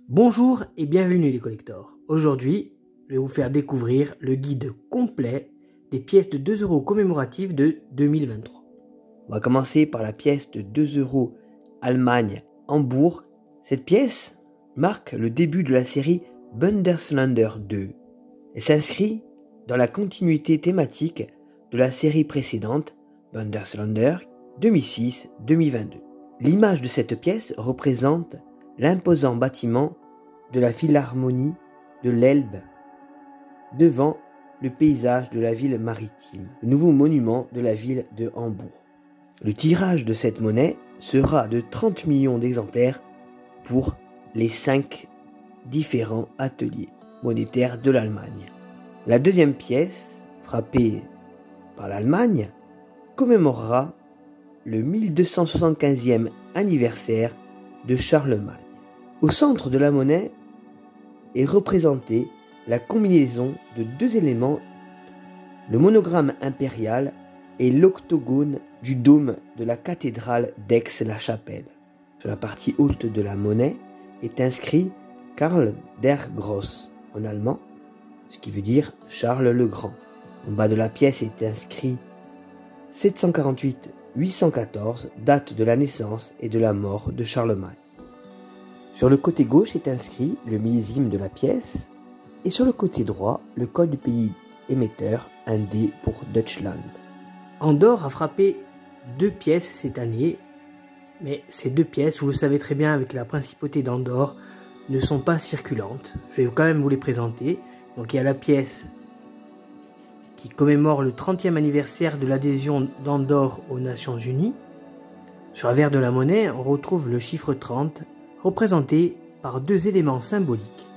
Bonjour et bienvenue les collectors. Aujourd'hui, je vais vous faire découvrir le guide complet des pièces de 2 € commémoratives de 2023. On va commencer par la pièce de 2 € Allemagne Hambourg. Cette pièce marque le début de la série Bundesländer 2 et s'inscrit dans la continuité thématique de la série précédente Bundesländer 2006-2022. L'image de cette pièce représente l'imposant bâtiment de la Philharmonie de l'Elbe devant le paysage de la ville maritime, le nouveau monument de la ville de Hambourg. Le tirage de cette monnaie sera de 30 millions d'exemplaires pour les 5 différents ateliers monétaires de l'Allemagne. La deuxième pièce, frappée par l'Allemagne, commémorera le 1275e anniversaire de Charlemagne. Au centre de la monnaie est représentée la combinaison de 2 éléments, le monogramme impérial et l'octogone du dôme de la cathédrale d'Aix-la-Chapelle. Sur la partie haute de la monnaie est inscrit Karl der Groß en allemand, ce qui veut dire Charles le Grand. En bas de la pièce est inscrit 748-814, date de la naissance et de la mort de Charlemagne. Sur le côté gauche est inscrit le millésime de la pièce et sur le côté droit le code du pays émetteur, un D pour Deutschland. Andorre a frappé 2 pièces cette année, mais ces 2 pièces, vous le savez très bien avec la principauté d'Andorre, ne sont pas circulantes. Je vais quand même vous les présenter. Donc il y a la pièce qui commémore le 30e anniversaire de l'adhésion d'Andorre aux Nations Unies. Sur l'avers de la monnaie, on retrouve le chiffre 30, représenté par 2 éléments symboliques,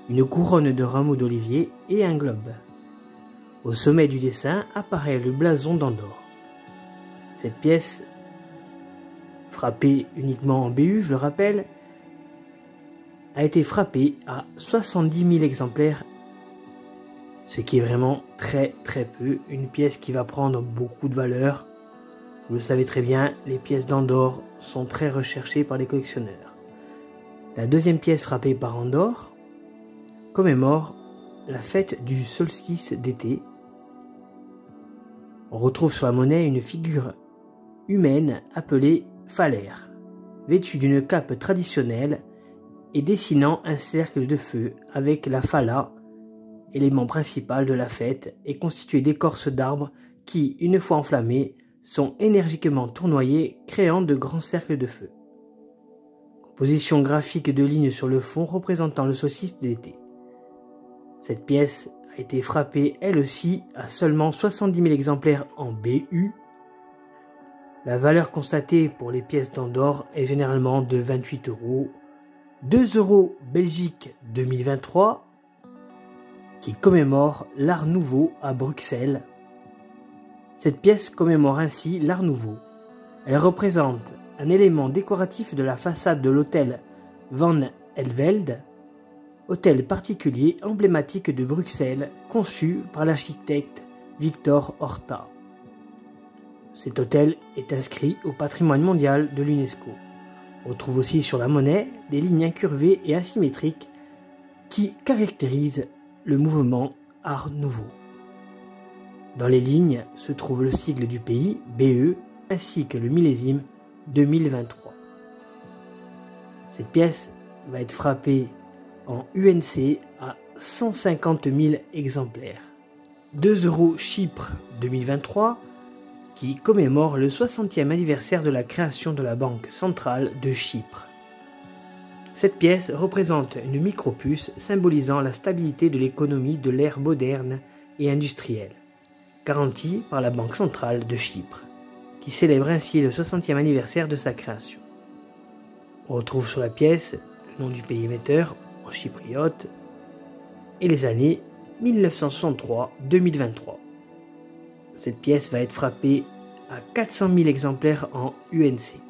une couronne de rameaux d'olivier et un globe. Au sommet du dessin apparaît le blason d'Andorre. Cette pièce, frappée uniquement en BU, je le rappelle, a été frappée à 70 000 exemplaires, ce qui est vraiment très peu, une pièce qui va prendre beaucoup de valeur. Vous le savez très bien, les pièces d'Andorre sont très recherchées par les collectionneurs. La deuxième pièce frappée par Andorre commémore la fête du solstice d'été. On retrouve sur la monnaie une figure humaine appelée Phalère, vêtue d'une cape traditionnelle et dessinant un cercle de feu avec la phala, élément principal de la fête, est constitué d'écorces d'arbres qui, une fois enflammées, sont énergiquement tournoyées, créant de grands cercles de feu. Composition graphique de lignes sur le fond représentant le solstice d'été. Cette pièce a été frappée elle aussi à seulement 70 000 exemplaires en BU. La valeur constatée pour les pièces d'Andorre est généralement de 28 €. 2 € Belgique 2023 qui commémore l'Art Nouveau à Bruxelles. Cette pièce commémore ainsi l'Art Nouveau. Elle représente un élément décoratif de la façade de l'hôtel Van Helveld, hôtel particulier emblématique de Bruxelles conçu par l'architecte Victor Horta. Cet hôtel est inscrit au patrimoine mondial de l'UNESCO. On retrouve aussi sur la monnaie des lignes incurvées et asymétriques qui caractérisent le mouvement Art Nouveau. Dans les lignes se trouve le sigle du pays, BE, ainsi que le millésime 2023. Cette pièce va être frappée en UNC à 150 000 exemplaires. 2 € Chypre 2023 qui commémore le 60e anniversaire de la création de la Banque centrale de Chypre. Cette pièce représente une micropuce symbolisant la stabilité de l'économie de l'ère moderne et industrielle, garantie par la Banque centrale de Chypre, qui célèbre ainsi le 60e anniversaire de sa création. On retrouve sur la pièce le nom du pays émetteur en chypriote et les années 1963-2023. Cette pièce va être frappée à 400 000 exemplaires en UNC.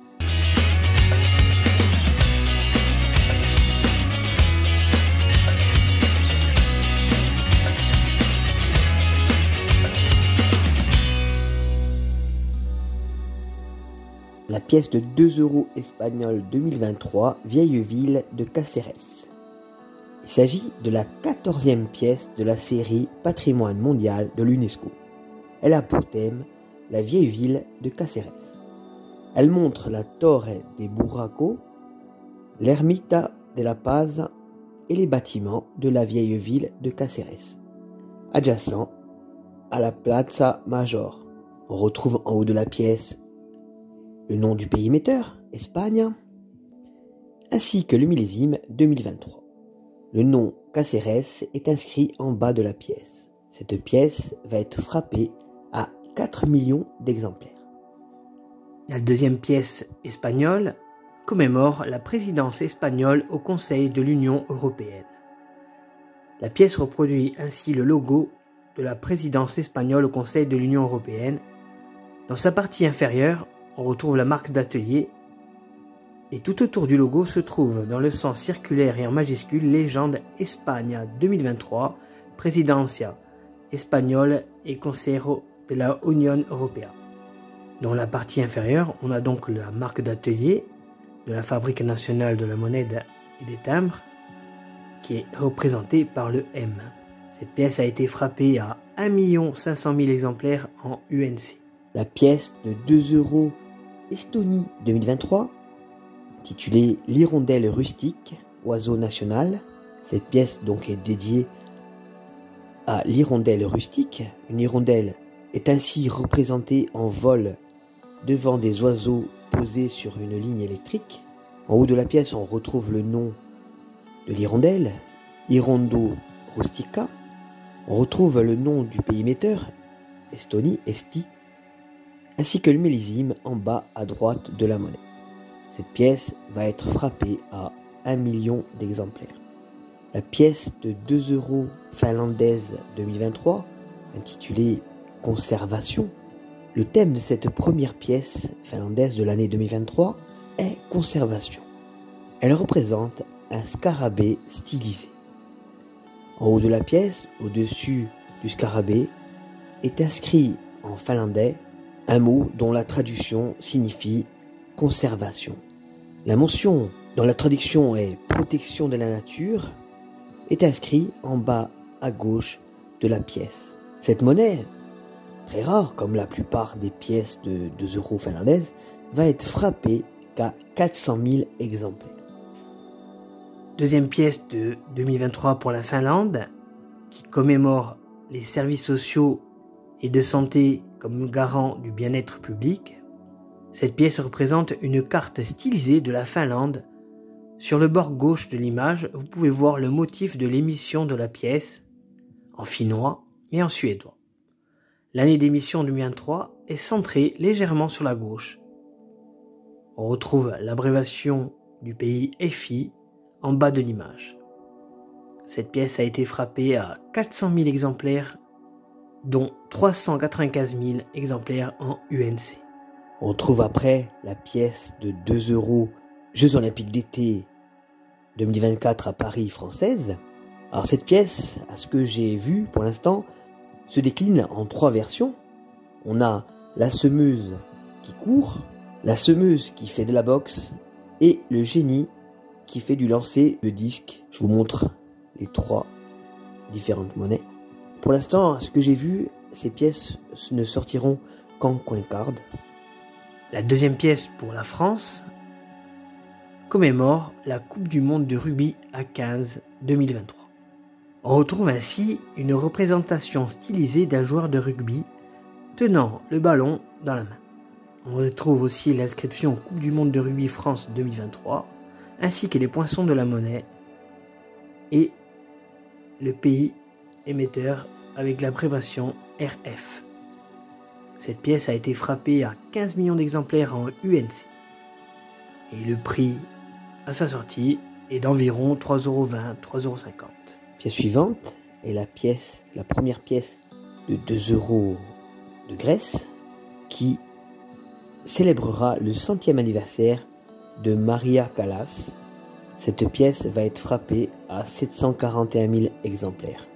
pièce de 2 € espagnole 2023, Vieille ville de Cáceres. Il s'agit de la 14e pièce de la série Patrimoine mondial de l'UNESCO. Elle a pour thème la vieille ville de Cáceres. Elle montre la Torre de Burraco, l'Ermita de la Paz et les bâtiments de la vieille ville de Cáceres, adjacent à la Plaza Major. On retrouve en haut de la pièce le nom du pays émetteur, Espagne, ainsi que le millésime 2023. Le nom Cáceres est inscrit en bas de la pièce. Cette pièce va être frappée à 4 millions d'exemplaires. La deuxième pièce espagnole commémore la présidence espagnole au Conseil de l'Union européenne. La pièce reproduit ainsi le logo de la présidence espagnole au Conseil de l'Union européenne. Dans sa partie inférieure, on retrouve la marque d'atelier et tout autour du logo se trouve dans le sens circulaire et en majuscule légende España 2023, Presidencia espagnole et Consejo de la Unión Europea. Dans la partie inférieure, on a donc la marque d'atelier de la Fabrique nationale de la monnaie et des timbres qui est représentée par le M. Cette pièce a été frappée à 1 500 000 exemplaires en UNC. La pièce de 2 € Estonie 2023, intitulée l'hirondelle rustique, oiseau national. Cette pièce donc est dédiée à l'hirondelle rustique. Une hirondelle est ainsi représentée en vol devant des oiseaux posés sur une ligne électrique. En haut de la pièce, on retrouve le nom de l'hirondelle, Hirondo rustica. On retrouve le nom du pays émetteur, Estonie, Esti, ainsi que le millésime en bas à droite de la monnaie. Cette pièce va être frappée à 1 million d'exemplaires. La pièce de 2 € finlandaise 2023, intitulée Conservation. Le thème de cette première pièce finlandaise de l'année 2023 est Conservation. Elle représente un scarabée stylisé. En haut de la pièce, au-dessus du scarabée, est inscrit en finlandais un mot dont la traduction signifie conservation. La mention dont la traduction est protection de la nature est inscrite en bas à gauche de la pièce. Cette monnaie, très rare comme la plupart des pièces de 2 € finlandaises, va être frappée qu'à 400 000 exemplaires. Deuxième pièce de 2023 pour la Finlande, qui commémore les services sociaux et de santé comme garant du bien-être public. Cette pièce représente une carte stylisée de la Finlande. Sur le bord gauche de l'image, vous pouvez voir le motif de l'émission de la pièce, en finnois et en suédois. L'année d'émission 2023 est centrée légèrement sur la gauche. On retrouve l'abréviation du pays FI en bas de l'image. Cette pièce a été frappée à 400 000 exemplaires, dont 395 000 exemplaires en UNC. On trouve après la pièce de 2 € Jeux Olympiques d'été 2024 à Paris française. Alors cette pièce, à ce que j'ai vu pour l'instant, se décline en 3 versions. On a la semeuse qui court, la semeuse qui fait de la boxe et le génie qui fait du lancer de disque. Je vous montre les 3 différentes monnaies. Pour l'instant, à ce que j'ai vu, ces pièces ne sortiront qu'en coin card. La deuxième pièce pour la France commémore la Coupe du monde de rugby à 15 2023. On retrouve ainsi une représentation stylisée d'un joueur de rugby tenant le ballon dans la main. On retrouve aussi l'inscription Coupe du monde de rugby France 2023, ainsi que les poinçons de la monnaie et le pays émetteur avec l'abréviation RF. Cette pièce a été frappée à 15 millions d'exemplaires en UNC. Et le prix à sa sortie est d'environ 3,20 €, 3,50 €. Pièce suivante est la première pièce de 2 € de Grèce qui célébrera le 100e anniversaire de Maria Callas. Cette pièce va être frappée à 741 000 exemplaires.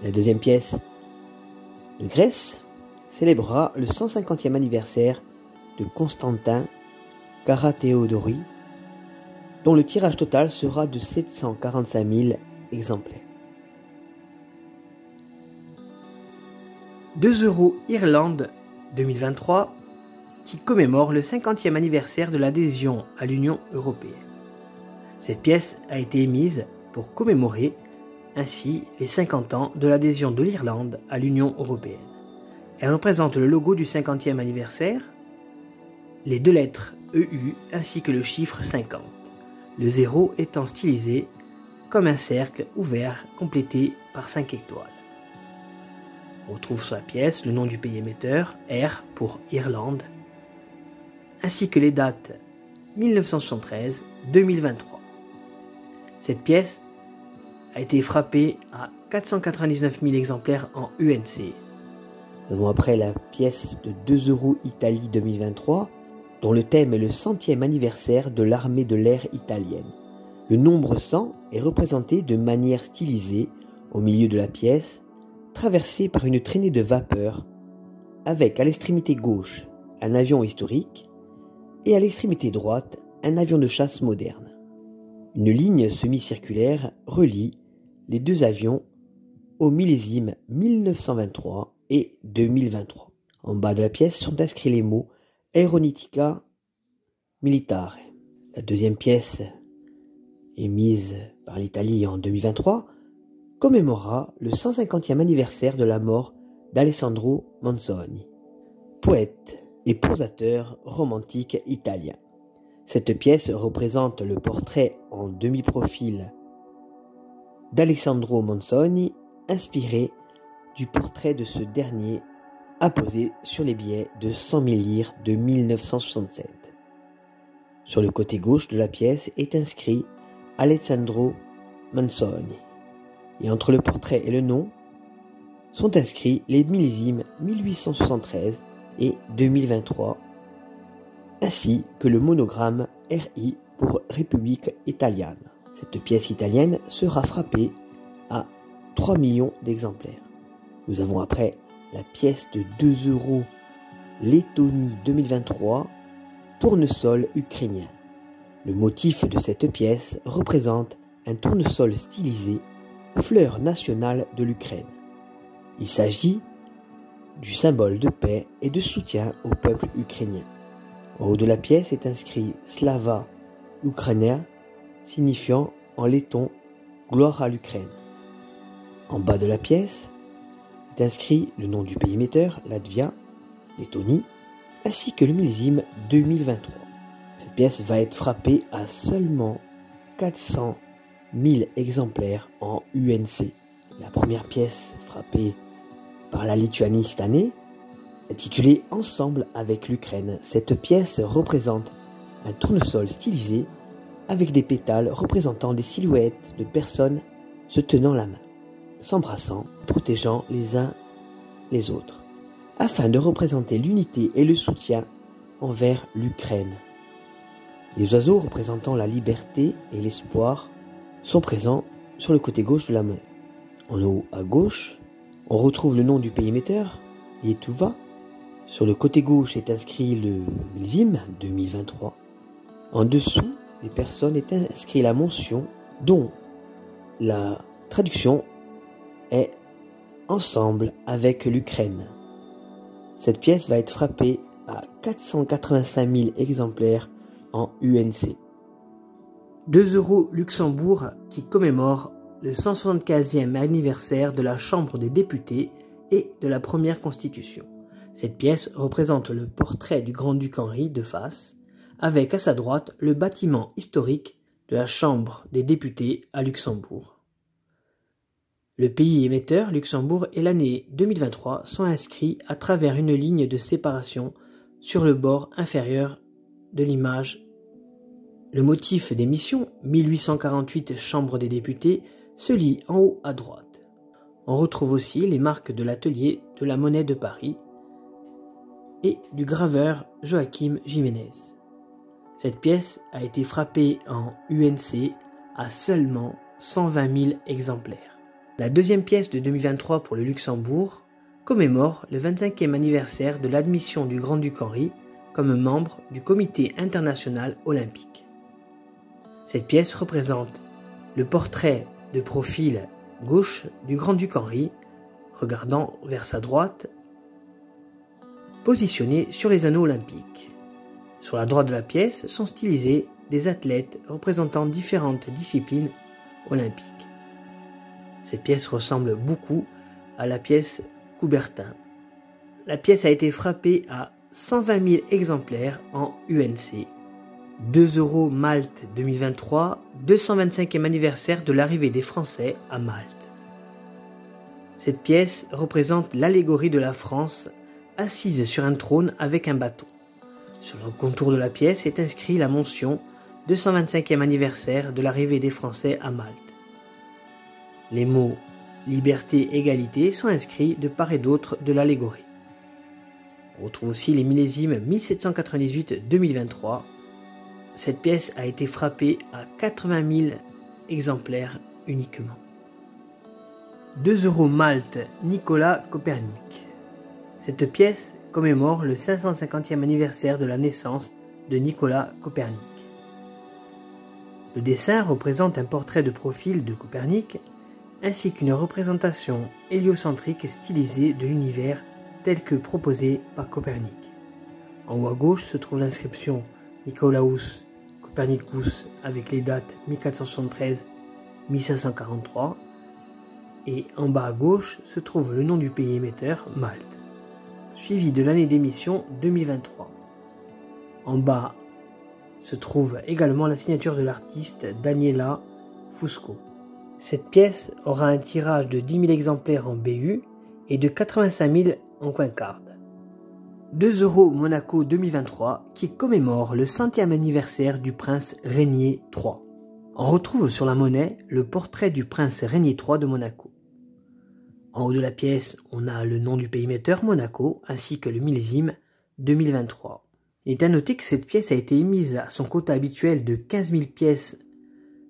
La deuxième pièce de Grèce célébrera le 150e anniversaire de Constantin Karateodori, dont le tirage total sera de 745 000 exemplaires. 2 € Irlande 2023 qui commémore le 50e anniversaire de l'adhésion à l'Union européenne. Cette pièce a été émise pour commémorer ainsi les 50 ans de l'adhésion de l'Irlande à l'Union européenne. Elle représente le logo du 50e anniversaire, les 2 lettres EU ainsi que le chiffre 50, le 0 étant stylisé comme un cercle ouvert complété par 5 étoiles. On retrouve sur la pièce le nom du pays émetteur, R pour Irlande, ainsi que les dates 1973-2023. Cette pièce a été frappée à 499 000 exemplaires en UNC. Nous avons après la pièce de 2 € Italie 2023, dont le thème est le 100e anniversaire de l'armée de l'air italienne. Le nombre 100 est représenté de manière stylisée au milieu de la pièce, traversée par une traînée de vapeur, avec à l'extrémité gauche un avion historique et à l'extrémité droite un avion de chasse moderne. Une ligne semi-circulaire relie les 2 avions au millésime 1923 et 2023. En bas de la pièce sont inscrits les mots Aeronautica Militare. La deuxième pièce, émise par l'Italie en 2023, commémorera le 150e anniversaire de la mort d'Alessandro Manzoni, poète et prosateur romantique italien. Cette pièce représente le portrait en demi-profil d'Alessandro Manzoni, inspiré du portrait de ce dernier apposé sur les billets de 100 000 lire de 1967. Sur le côté gauche de la pièce est inscrit Alessandro Manzoni, et entre le portrait et le nom sont inscrits les millésimes 1873 et 2023, ainsi que le monogramme RI pour République italienne. Cette pièce italienne sera frappée à 3 millions d'exemplaires. Nous avons après la pièce de 2 € Lettonie 2023, tournesol ukrainien. Le motif de cette pièce représente un tournesol stylisé, fleur nationale de l'Ukraine. Il s'agit du symbole de paix et de soutien au peuple ukrainien. En haut de la pièce est inscrit Slava Ukraina, signifiant en letton gloire à l'Ukraine. En bas de la pièce est inscrit le nom du pays émetteur, Latvia, Lettonie, ainsi que le millésime 2023. Cette pièce va être frappée à seulement 400 000 exemplaires en UNC. La première pièce frappée par la Lituanie cette année, intitulée Ensemble avec l'Ukraine. Cette pièce représente un tournesol stylisé avec des pétales représentant des silhouettes de personnes se tenant la main, s'embrassant, protégeant les uns les autres, afin de représenter l'unité et le soutien envers l'Ukraine. Les oiseaux représentant la liberté et l'espoir sont présents sur le côté gauche de la monnaie. En haut à gauche, on retrouve le nom du pays émetteur, Lietuva. Sur le côté gauche est inscrit le millésime 2023. En dessous des personnes est inscrit la mention dont la traduction est Ensemble avec l'Ukraine. Cette pièce va être frappée à 485 000 exemplaires en UNC. 2 € Luxembourg qui commémore le 175e anniversaire de la Chambre des députés et de la première Constitution. Cette pièce représente le portrait du grand-duc Henri de face, avec à sa droite le bâtiment historique de la Chambre des députés à Luxembourg. Le pays émetteur, Luxembourg, et l'année 2023 sont inscrits à travers une ligne de séparation sur le bord inférieur de l'image. Le motif des missions, 1848 Chambre des députés, se lit en haut à droite. On retrouve aussi les marques de l'atelier de la Monnaie de Paris et du graveur Joachim Jiménez. Cette pièce a été frappée en UNC à seulement 120 000 exemplaires. La deuxième pièce de 2023 pour le Luxembourg commémore le 25e anniversaire de l'admission du grand-duc Henri comme membre du Comité international olympique. Cette pièce représente le portrait de profil gauche du grand-duc Henri, regardant vers sa droite, positionné sur les anneaux olympiques. Sur la droite de la pièce sont stylisés des athlètes représentant différentes disciplines olympiques. Cette pièce ressemble beaucoup à la pièce Coubertin. La pièce a été frappée à 120 000 exemplaires en UNC. 2 € Malte 2023, 225e anniversaire de l'arrivée des Français à Malte. Cette pièce représente l'allégorie de la France assise sur un trône avec un bâton. Sur le contour de la pièce est inscrit la mention 225e anniversaire de l'arrivée des Français à Malte. Les mots liberté, égalité sont inscrits de part et d'autre de l'allégorie. On retrouve aussi les millésimes 1798-2023. Cette pièce a été frappée à 80 000 exemplaires uniquement. 2 € Malte Nicolas Copernic. Cette pièce commémore le 550e anniversaire de la naissance de Nicolas Copernic. Le dessin représente un portrait de profil de Copernic, ainsi qu'une représentation héliocentrique stylisée de l'univers tel que proposé par Copernic. En haut à gauche se trouve l'inscription Nicolaus Copernicus avec les dates 1473-1543 et en bas à gauche se trouve le nom du pays émetteur, Malte, suivi de l'année d'émission 2023. En bas se trouve également la signature de l'artiste Daniela Fusco. Cette pièce aura un tirage de 10 000 exemplaires en BU et de 85 000 en coin card. 2 € Monaco 2023 qui commémore le 100e anniversaire du prince Régnier III. On retrouve sur la monnaie le portrait du prince Régnier III de Monaco. En haut de la pièce, on a le nom du pays émetteur Monaco ainsi que le millésime 2023. Il est à noter que cette pièce a été émise à son quota habituel de 15 000 pièces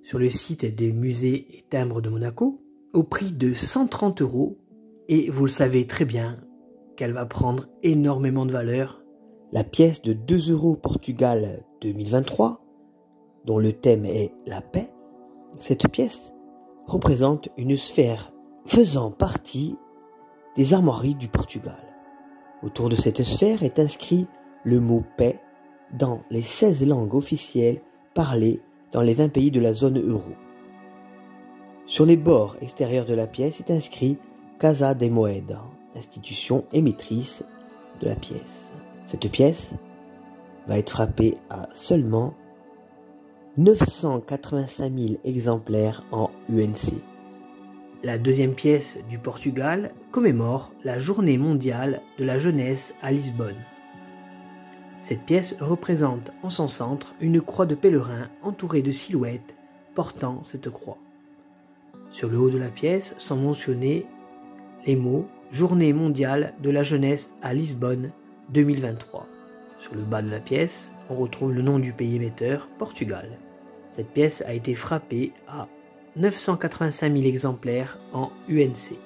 sur le site des musées et timbres de Monaco au prix de 130 € et vous le savez très bien qu'elle va prendre énormément de valeur. La pièce de 2 € Portugal 2023, dont le thème est la paix, cette pièce représente une sphère faisant partie des armoiries du Portugal. Autour de cette sphère est inscrit le mot paix dans les 16 langues officielles parlées dans les 20 pays de la zone euro. Sur les bords extérieurs de la pièce est inscrit Casa de Moeda, institution émettrice de la pièce. Cette pièce va être frappée à seulement 985 000 exemplaires en UNC. La deuxième pièce du Portugal commémore la Journée mondiale de la jeunesse à Lisbonne. Cette pièce représente en son centre une croix de pèlerin entourée de silhouettes portant cette croix. Sur le haut de la pièce sont mentionnés les mots « Journée mondiale de la jeunesse à Lisbonne 2023 ». Sur le bas de la pièce, on retrouve le nom du pays émetteur, Portugal. Cette pièce a été frappée à 985 000 exemplaires en UNC.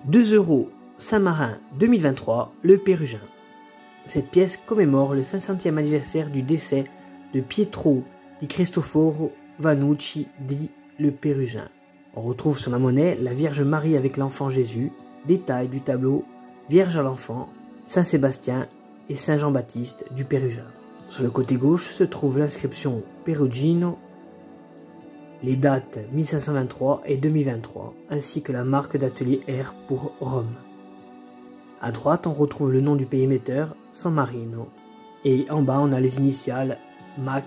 2 € Saint-Marin 2023, le Pérugin. Cette pièce commémore le 500e anniversaire du décès de Pietro di Cristoforo Vannucci dit le Pérugin. On retrouve sur la monnaie la Vierge Marie avec l'enfant Jésus, détail du tableau Vierge à l'enfant, Saint Sébastien et Saint Jean-Baptiste du Pérugin. Sur le côté gauche se trouve l'inscription Perugino, les dates 1523 et 2023, ainsi que la marque d'atelier R pour Rome. À droite, on retrouve le nom du pays émetteur, San Marino, et en bas, on a les initiales MAC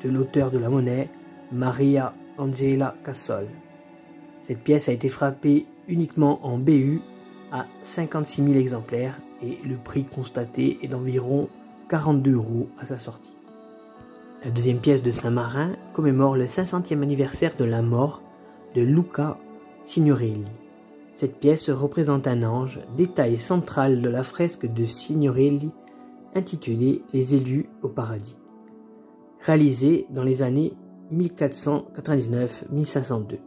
de l'auteur de la monnaie, Maria Angela Cassol. Cette pièce a été frappée uniquement en BU à 56 000 exemplaires et le prix constaté est d'environ 42 € à sa sortie. La deuxième pièce de Saint-Marin commémore le 500e anniversaire de la mort de Luca Signorelli. Cette pièce représente un ange, détail central de la fresque de Signorelli intitulée « Les élus au paradis », réalisée dans les années 1499-1502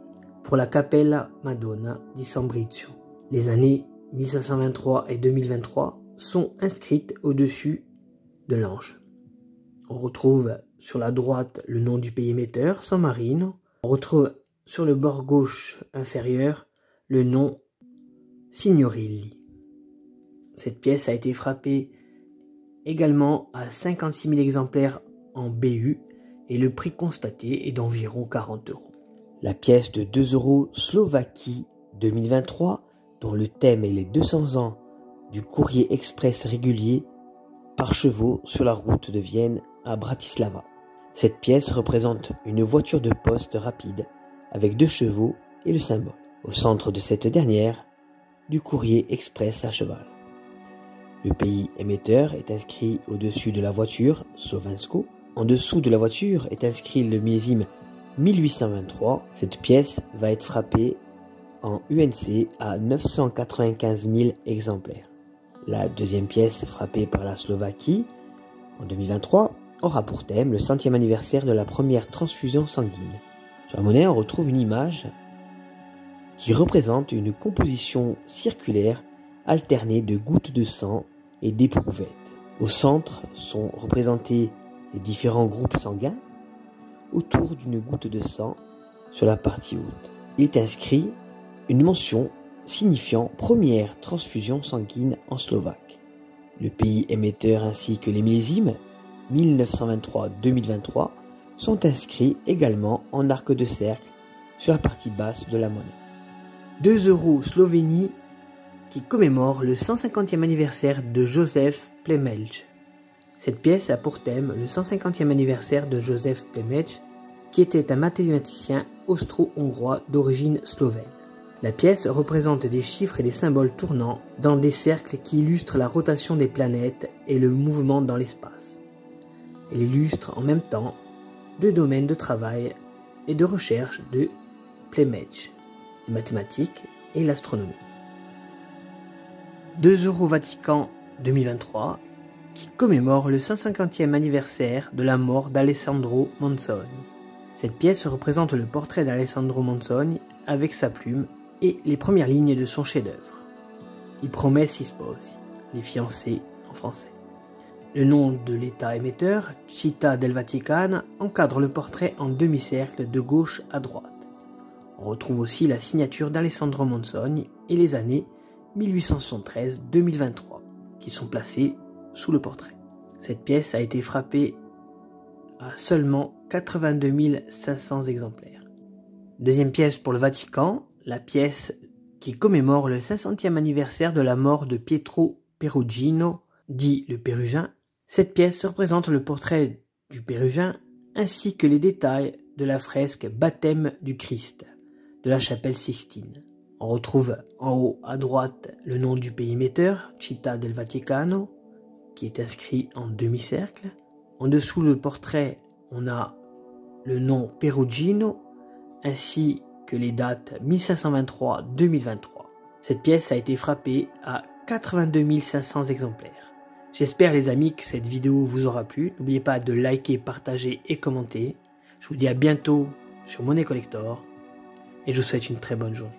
pour la Cappella Madonna di San Brizio. Les années 1523 et 2023 sont inscrites au-dessus de l'ange. On retrouve sur la droite le nom du pays émetteur, San Marino. On retrouve sur le bord gauche inférieur le nom Signorilli. Cette pièce a été frappée également à 56 000 exemplaires en BU et le prix constaté est d'environ 40 €. La pièce de 2 € Slovaquie 2023, dont le thème est les 200 ans du courrier express régulier par chevaux sur la route de Vienne à Bratislava. Cette pièce représente une voiture de poste rapide avec 2 chevaux et le symbole, au centre de cette dernière, du courrier express à cheval. Le pays émetteur est inscrit au-dessus de la voiture, Slovensko. En dessous de la voiture est inscrit le millésime 1823. Cette pièce va être frappée en UNC à 995 000 exemplaires. La deuxième pièce frappée par la Slovaquie en 2023 aura pour thème le 100e anniversaire de la première transfusion sanguine. Sur la monnaie, on retrouve une image qui représente une composition circulaire alternée de gouttes de sang et d'éprouvettes. Au centre sont représentés les différents groupes sanguins autour d'une goutte de sang sur la partie haute. Il est inscrit une mention signifiant première transfusion sanguine en slovaque. Le pays émetteur ainsi que les millésimes 1923-2023 sont inscrits également en arc de cercle sur la partie basse de la monnaie. 2 € Slovénie qui commémore le 150e anniversaire de Josef Plemelj. Cette pièce a pour thème le 150e anniversaire de Josef Plemelj, qui était un mathématicien austro-hongrois d'origine slovène. La pièce représente des chiffres et des symboles tournant dans des cercles qui illustrent la rotation des planètes et le mouvement dans l'espace. Elle illustre en même temps 2 domaines de travail et de recherche de Plemelj, les mathématiques et l'astronomie. 2 € Vatican 2023 qui commémore le 150e anniversaire de la mort d'Alessandro Manzoni. Cette pièce représente le portrait d'Alessandro Manzoni avec sa plume et les premières lignes de son chef-d'œuvre. I Promessi Sposi, les fiancés en français. Le nom de l'État émetteur, Città del Vaticano, encadre le portrait en demi-cercle de gauche à droite. On retrouve aussi la signature d'Alessandro Manzoni et les années 1873-2023 qui sont placées sous le portrait. Cette pièce a été frappée à seulement 82 500 exemplaires. Deuxième pièce pour le Vatican, la pièce qui commémore le 500e anniversaire de la mort de Pietro Perugino, dit le Pérugin. Cette pièce représente le portrait du Pérugin ainsi que les détails de la fresque Baptême du Christ de la chapelle Sixtine. On retrouve en haut à droite le nom du pays émetteur, Città del Vaticano, qui est inscrit en demi-cercle. En dessous le portrait, on a le nom Perugino, ainsi que les dates 1523-2023. Cette pièce a été frappée à 82 500 exemplaires. J'espère les amis que cette vidéo vous aura plu. N'oubliez pas de liker, partager et commenter. Je vous dis à bientôt sur Monnaie Collector et je vous souhaite une très bonne journée.